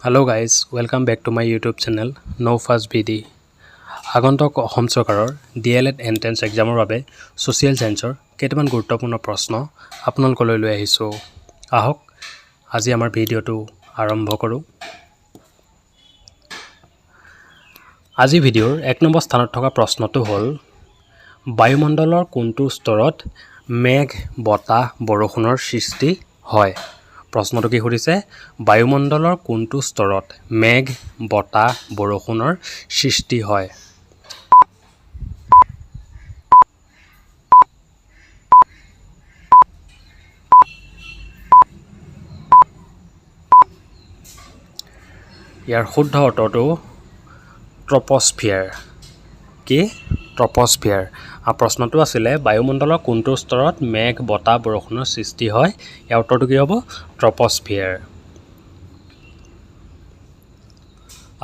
Hello guys, welcome back to my YouTube channel No Fast BD. আগন্তক অসম চৰকাৰৰ DLED entrance এক্সামৰ বাবে social সায়েন্সৰ কেইটামান গুৰুত্বপূৰ্ণ প্ৰশ্ন আপোনালোকলৈ লৈ আহিছো। আহক আজি আমাৰ ভিডিঅটো আৰম্ভ কৰোঁ। আজি ভিডিঅ'ৰ 1 নম্বৰ স্থানত থকা প্ৰশ্নটো হ'ল বায়ুমণ্ডলৰ কোনটো স্তৰত মেঘ, বতাহ, বৰষুণৰ সৃষ্টি হয়? প্ৰশ্নটো কি সুধিছে? বায়ুমণ্ডলৰ কোনটো স্তৰত মেঘ, বতাহ, বৰষুণৰ সৃষ্টি হয়? ইয়াৰ শুদ্ধ উত্তৰটো ট্ৰপস্ফিয়াৰ। কি? ট্ৰপস্ফিয়াৰ। প্ৰশ্নটো আছিলে বায়ুমণ্ডলৰ কোনটো স্তৰত মেঘ, বতাহ, বৰষুণৰ সৃষ্টি হয়? ইয়াৰ উত্তৰটো কি হ'ব? ট্ৰপস্ফিয়াৰ।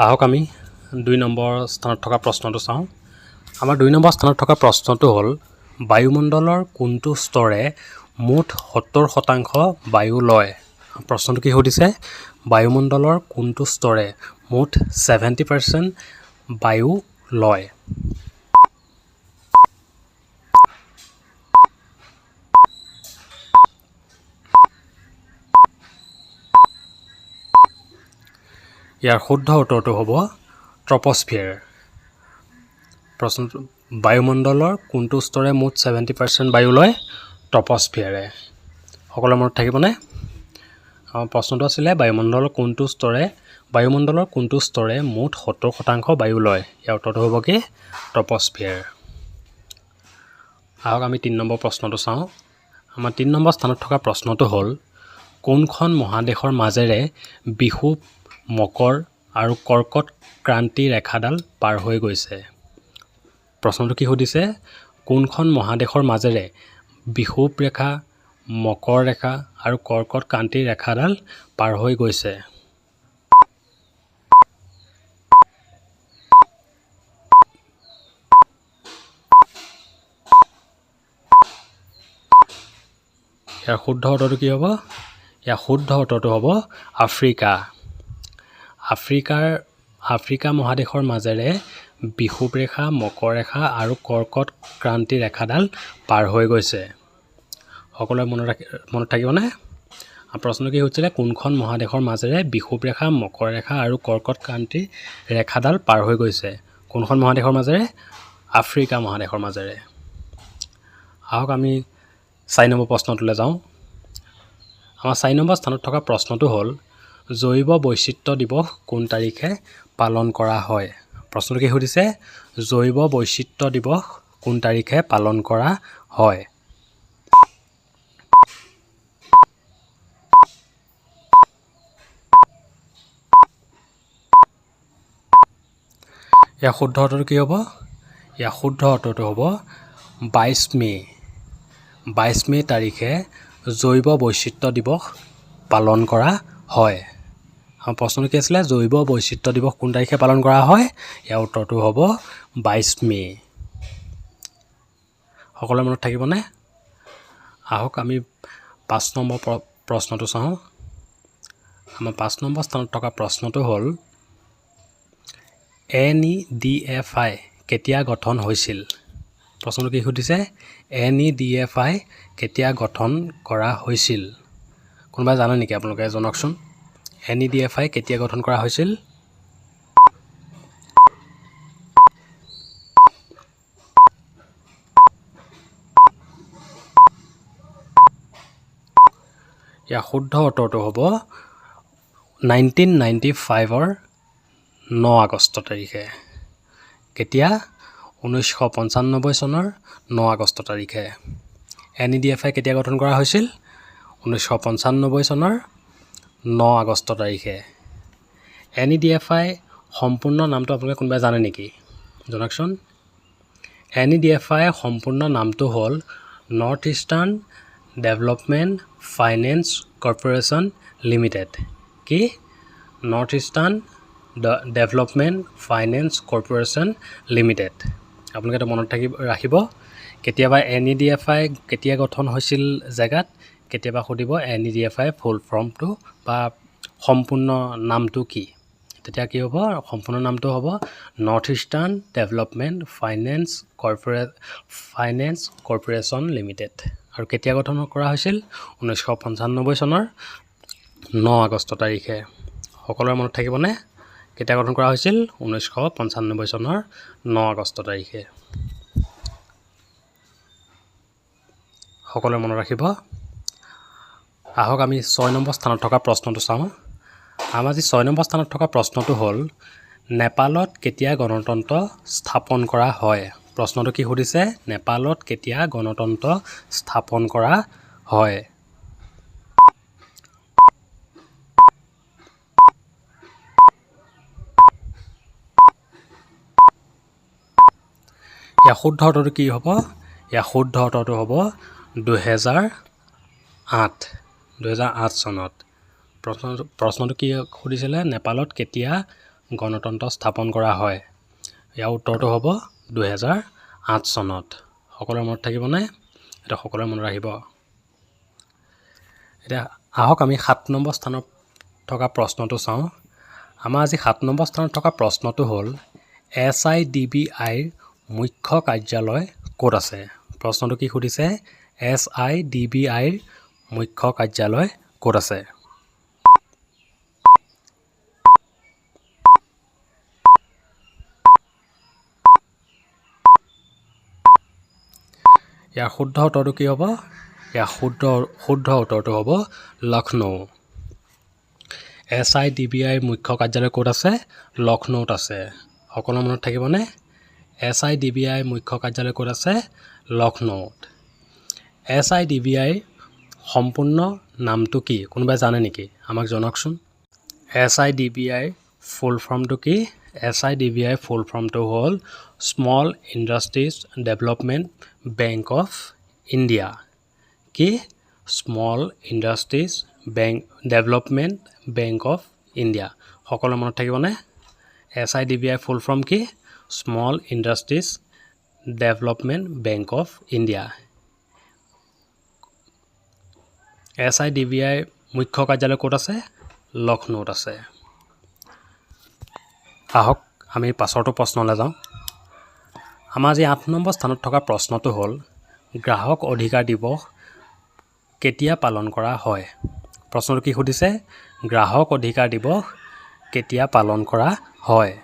আহক আমি 2 নম্বৰ স্থানত থকা প্ৰশ্নটো চাওঁ। আমাৰ 2 নম্বৰ স্থানত থকা প্ৰশ্নটো হ'ল বায়ুমণ্ডলৰ কোনটো স্তৰে মুঠ 70% বায়ু লয়? প্ৰশ্নটো কি সুধিছে? বায়ুমণ্ডলৰ কোনটো স্তৰে মুঠ 70% বায়ু লয়? ইয়াৰ শুদ্ধ উত্তৰটো হ'ব ট্ৰপস্ফিয়াৰ। প্ৰশ্নটো বায়ুমণ্ডলৰ কোনটো স্তৰে মুঠ 70% বায়ু লয়? ট্ৰপস্ফিয়াৰে। সকলোৰে মনত থাকিবনে? প্ৰশ্নটো আছিলে বায়ুমণ্ডলৰ কোনটো স্তৰে মুঠ 70% বায়ু লয়? ইয়াৰ উত্তৰটো হ'ব কি? ট্ৰপস্ফিয়াৰ। আহক আমি 3 নম্বৰ প্ৰশ্নটো চাওঁ। আমাৰ 3 নম্বৰ স্থানত থকা প্ৰশ্নটো হ'ল কোনখন মহাদেশৰ মাজেৰে বিষুৱ, মকৰ আৰু কৰ্কট ক্ৰান্তি ৰেখাডাল পাৰ হৈ গৈছে? প্ৰশ্নটো কি সুধিছে? কোনখন মহাদেশৰ মাজেৰে বিষুৱ ৰেখা, মকৰ ৰেখা আৰু কৰ্কট ক্ৰান্তি ৰেখাডাল পাৰ হৈ গৈছে? ইয়াৰ শুদ্ধ উত্তৰটো কি হ'ব? ইয়াৰ শুদ্ধ উত্তৰটো হ'ব আফ্ৰিকা। আফ্ৰিকা মহাদেশৰ মাজেৰে বিষুৱ ৰেখা, মকৰ ৰেখা আৰু কৰ্কট ক্ৰান্তি ৰেখাডাল পাৰ হৈ গৈছে। সকলোৰে মনত থাকিবনে? প্ৰশ্নটো কি হৈছিলে? কোনখন মহাদেশৰ মাজেৰে বিষুৱ ৰেখা, মকৰ ৰেখা আৰু কৰ্কট ক্ৰান্তি ৰেখাডাল পাৰ হৈ গৈছে? কোনখন মহাদেশৰ মাজেৰে? আফ্ৰিকা মহাদেশৰ মাজেৰে। আহক আমি 4 নম্বৰ প্ৰশ্নটোলৈ যাওঁ। আমাৰ 4 নম্বৰ স্থানত থকা প্ৰশ্নটো হ'ল জৈৱ বৈচিত্ৰ্য দিৱস কোন তাৰিখে পালন কৰা হয়? প্ৰশ্নটো কি সুধিছে? জৈৱ বৈচিত্ৰ্য দিৱস কোন তাৰিখে পালন কৰা হয়? ইয়াৰ শুদ্ধ উত্তৰটো কি হ'ব? ইয়াৰ শুদ্ধ উত্তৰটো হ'ব 22 মে'। 22 মে' তাৰিখে জৈৱ বৈচিত্ৰ্য দিৱস পালন কৰা হয়। প্ৰশ্নটো কি আছিলে? জৈৱ বৈচিত্ৰ্য দিৱস কোন তাৰিখে পালন কৰা হয়? ইয়াৰ উত্তৰটো হ'ব 22 মে'। সকলোৰে মনত থাকিবনে? আহক আমি 5 নম্বৰ প্ৰশ্নটো চাওঁ। আমাৰ 5 নম্বৰ স্থানত থকা প্ৰশ্নটো হ'ল NEDFI কেতিয়া গঠন হৈছিল? প্ৰশ্নটো কি সুধিছে? NEDFI কেতিয়া গঠন কৰা হৈছিল? কোনোবাই জানে নেকি? আপোনালোকে জনাওকচোন। NEDFI কেতিয়া গঠন কৰা হৈছিল? ইয়াৰ শুদ্ধ উত্তৰটো হ'ব 1995ৰ 9 আগষ্ট তাৰিখে। কেতিয়া? 1995 চনৰ 9 আগষ্ট তাৰিখে। NEDFI কেতিয়া গঠন কৰা হৈছিল? 1995 চনৰ 9 আগষ্ট তাৰিখে। NEDFI সম্পূৰ্ণ নামটো আপোনালোকে কোনোবাই জানে নেকি? জনাওকচোন। NEDFI সম্পূৰ্ণ নামটো হ'ল north eastern development finance corporation limited. কি? North eastern development finance corporation limited. আপোনালোকে মনত ৰাখিব। কেতিয়াবা NEDFI কেতিয়া গঠন হৈছিল জেগাত, কেতিয়াবা সুধিব NEDFI ফুল ফৰ্মটো বা সম্পূৰ্ণ নামটো কি তেতিয়া কি হ'ব সম্পূৰ্ণ নামটো হ'ব north eastern development finance corporation limited আৰু কেতিয়া গঠন কৰা হৈছিল 1995 চনৰ 9 আগষ্ট তাৰিখে সকলোৰে মনত থাকিবনে কেতিয়া গঠন কৰা হৈছিল 1995 চনৰ 9 আগষ্ট তাৰিখে সকলোৰে মনত ৰাখিব আহক আমি 6 নম্বৰ স্থানত থকা প্ৰশ্নটো চাওঁ আমাৰ যি 6 নম্বৰ স্থানত থকা প্ৰশ্নটো হ'ল নেপালত কেতিয়া গণতন্ত্ৰ স্থাপন কৰা হয় প্ৰশ্নটো কি সুধিছে নেপালত কেতিয়া গণতন্ত্ৰ স্থাপন কৰা হয় ইয়াৰ শুদ্ধ উত্তৰটো কি হ'ব ইয়াৰ শুদ্ধ উত্তৰটো হ'ব 2008 চনত প্ৰশ্নটো কি সুধিছিলে নেপালত কেতিয়া গণতন্ত্ৰ স্থাপন কৰা হয় ইয়াৰ উত্তৰটো হ'ব 2008 চনত সকলোৰে মনত থাকিবনে এটা সকলোৰে মনত ৰাখিব এতিয়া আহক আমি 7 নম্বৰ স্থানত থকা প্ৰশ্নটো চাওঁ আমাৰ আজি 7 নম্বৰ স্থানত থকা প্ৰশ্নটো হ'ল SIDBIৰ মুখ্য কাৰ্যালয় ক'ত আছে প্ৰশ্নটো কি সুধিছে SIDBIৰ মুখ্য কাৰ্যালয় ক'ত আছে ইয়াৰ শুদ্ধ উত্তৰটো কি হ'ব ইয়াৰ শুদ্ধ উত্তৰটো হ'ব লক্ষ্ণৌ SIDBIৰ মুখ্য কাৰ্যালয় ক'ত আছে লক্ষ্ণৌত আছে সকলো মনত থাকিবনে SIDBIৰ মুখ্য কাৰ্যালয় ক'ত আছে লক্ষ্ণৌত SIDBIৰ সম্পূৰ্ণ নামটো কি কোনোবাই জানে নেকি আমাক জনাওকচোন SIDBIৰ ফুল ফৰ্মটো কি SIDBIৰ ফুল ফৰ্মটো হ'ল small industries development bank of India কি small industries development bank of India সকলো মনত থাকিবনে SIDBIৰ ফুল ফৰ্ম কি small industries development bank of India SIDBIৰ মুখ্য কাৰ্যালয় ক'ত আছে লক্ষ্ণৌত আছে আহক আমি পাছৰটো প্ৰশ্নলৈ যাওঁ আমাৰ আজি 8 নম্বৰ স্থানত থকা প্ৰশ্নটো হ'ল গ্ৰাহক অধিকাৰ দিৱস কেতিয়া পালন কৰা হয় প্ৰশ্নটো কি সুধিছে গ্ৰাহক অধিকাৰ দিৱস কেতিয়া পালন কৰা হয়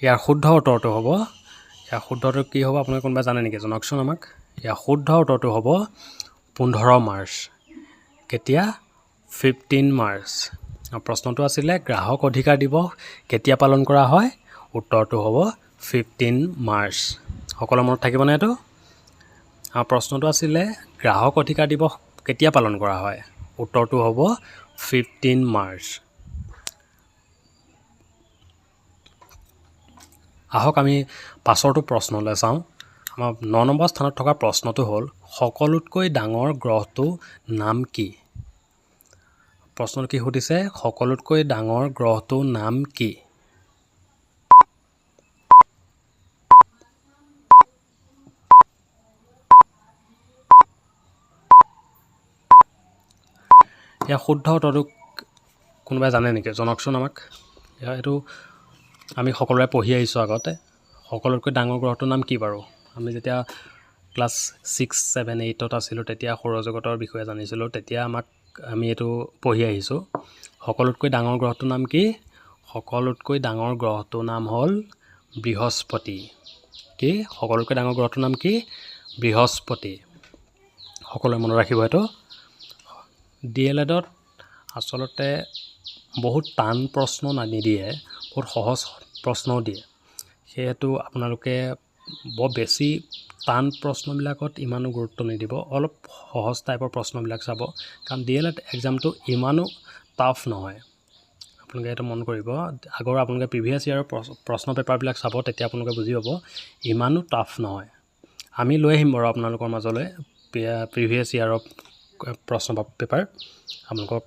ইয়াৰ শুদ্ধ উত্তৰটো হ'ব কি হ'ব আপোনালোকে কোনোবা জানে নেকি জনাওকচোন আমাক ইয়াৰ শুদ্ধ উত্তৰটো হ'ব 15 মাৰ্চ কেতিয়া 15 মাৰ্চ প্ৰশ্নটো আছিলে গ্ৰাহক অধিকাৰ দিৱস কেতিয়া পালন কৰা হয় উত্তৰটো হ'ব 15 মাৰ্চ সকলো মনত থাকিবনে এইটো প্ৰশ্নটো আছিলে গ্ৰাহক অধিকাৰ দিৱস কেতিয়া পালন কৰা হয় উত্তৰটো হ'ব 15 মাৰ্চ আহক আমি পাছৰটো প্ৰশ্নলৈ চাওঁ আমাৰ 9 নম্বৰ স্থানত থকা প্ৰশ্নটো হ'ল সকলোতকৈ ডাঙৰ গ্ৰহটোৰ নাম কি প্ৰশ্নটো কি সুধিছে সকলোতকৈ ডাঙৰ গ্ৰহটোৰ নাম কি ইয়াৰ শুদ্ধ উত্তৰটো কোনোবাই জানে নেকি জনাওকচোন আমাক এইটো আমি সকলোৱে পঢ়ি আহিছোঁ আগতে সকলোতকৈ ডাঙৰ গ্ৰহটোৰ নাম কি বাৰু আমি যেতিয়া ক্লাছ 6, 7, 8ত আছিলোঁ তেতিয়া সৌৰজগতৰ বিষয়ে জানিছিলোঁ তেতিয়া আমি এইটো পঢ়ি আহিছোঁ সকলোতকৈ ডাঙৰ গ্ৰহটোৰ নাম কি সকলোতকৈ ডাঙৰ গ্ৰহটোৰ নাম হ'ল বৃহস্পতি কি সকলোতকৈ ডাঙৰ গ্ৰহটোৰ নাম কি বৃহস্পতি সকলোৱে মনত ৰাখিব এইটো DLEDত আচলতে বহুত টান প্ৰশ্ন নিদিয়ে বহুত সহজ প্ৰশ্নও দিয়ে সেহেতু আপোনালোকে বৰ বেছি টান প্ৰশ্নবিলাকত ইমানো গুৰুত্ব নিদিব অলপ সহজ টাইপৰ প্ৰশ্নবিলাক চাব কাৰণ DLED এক্সামটো ইমানো টাফ নহয় আপোনালোকে এইটো মন কৰিব আগৰ আপোনালোকে প্ৰিভিয়াছ ইয়াৰৰ প্ৰশ্ন পেপাৰবিলাক চাব তেতিয়া আপোনালোকে বুজি পাব ইমানো টাফ নহয় আমি লৈ আহিম বাৰু আপোনালোকৰ মাজলৈ প্ৰিভিয়াছ ইয়াৰৰ প্ৰশ্ন পেপাৰ আপোনালোকক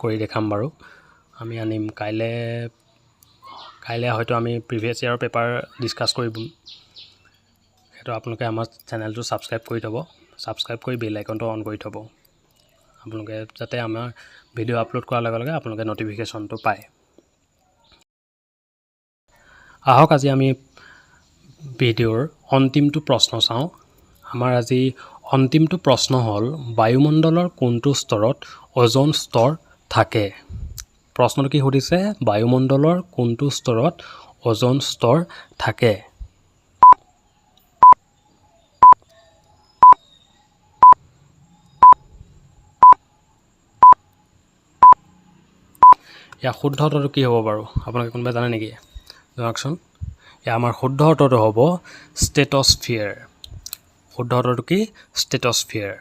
কৰি দেখাম বাৰু আমি আনিম কাইলৈ হয়তো আমি প্ৰিভিয়াছ ইয়াৰৰ পেপাৰ ডিছকাছ কৰিম সেইটো আপোনালোকে আমাৰ চেনেলটো ছাবস্ক্ৰাইব কৰি থ'ব ছাবস্ক্ৰাইব কৰি বেল আইকনটো অন কৰি থ'ব আপোনালোকে যাতে আমাৰ ভিডিঅ' আপলোড কৰাৰ লগে লগে আপোনালোকে ন'টিফিকেশ্যনটো পায় আহক আজি আমি ভিডিঅ'ৰ অন্তিমটো প্ৰশ্ন চাওঁ আমাৰ আজি অন্তিমটো প্ৰশ্ন হ'ল বায়ুমণ্ডলৰ কোনটো স্তৰত অজন স্তৰ থাকে প্ৰশ্নটো কি সুধিছে বায়ুমণ্ডলৰ কোনটো স্তৰত অজন স্তৰ থাকে ইয়াৰ শুদ্ধ উত্তৰটো কি হ'ব বাৰু আপোনালোকে কোনোবাই জানে নেকি জনাওকচোন ইয়াৰ আমাৰ শুদ্ধ উত্তৰটো হ'ব ষ্টেটছফিয়াৰ শুদ্ধ উত্তৰটো কি ষ্টেটছফিয়াৰ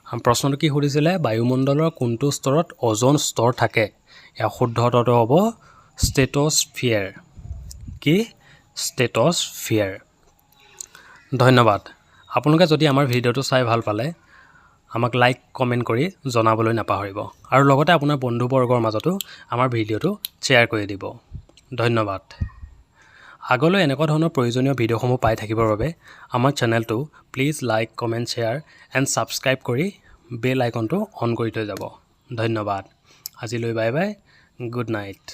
প্ৰশ্নটো কি সুধিছিলে বায়ুমণ্ডলৰ কোনটো স্তৰত অজন স্তৰ থাকে ইয়াৰ শুদ্ধ উত্তৰটো হ'ব ষ্টেটছফিয়াৰ কি ষ্টেটছফিয়াৰ ধন্যবাদ আপোনালোকে যদি আমাৰ ভিডিঅ'টো চাই ভাল পালে আমাক লাইক কমেণ্ট কৰি জনাবলৈ নাপাহৰিব আৰু লগতে আপোনাৰ বন্ধুবৰ্গৰ মাজতো আমাৰ ভিডিঅ'টো শ্বেয়াৰ কৰি দিব ধন্যবাদ আগলৈ এনেকুৱা ধৰণৰ প্ৰয়োজনীয় ভিডিঅ'সমূহ পাই থাকিবৰ বাবে আমাৰ চেনেলটো please like comment share and subscribe কৰি বেল আইকনটো অন কৰি থৈ যাব ধন্যবাদ আজিলৈ বাই বাই গুড নাইট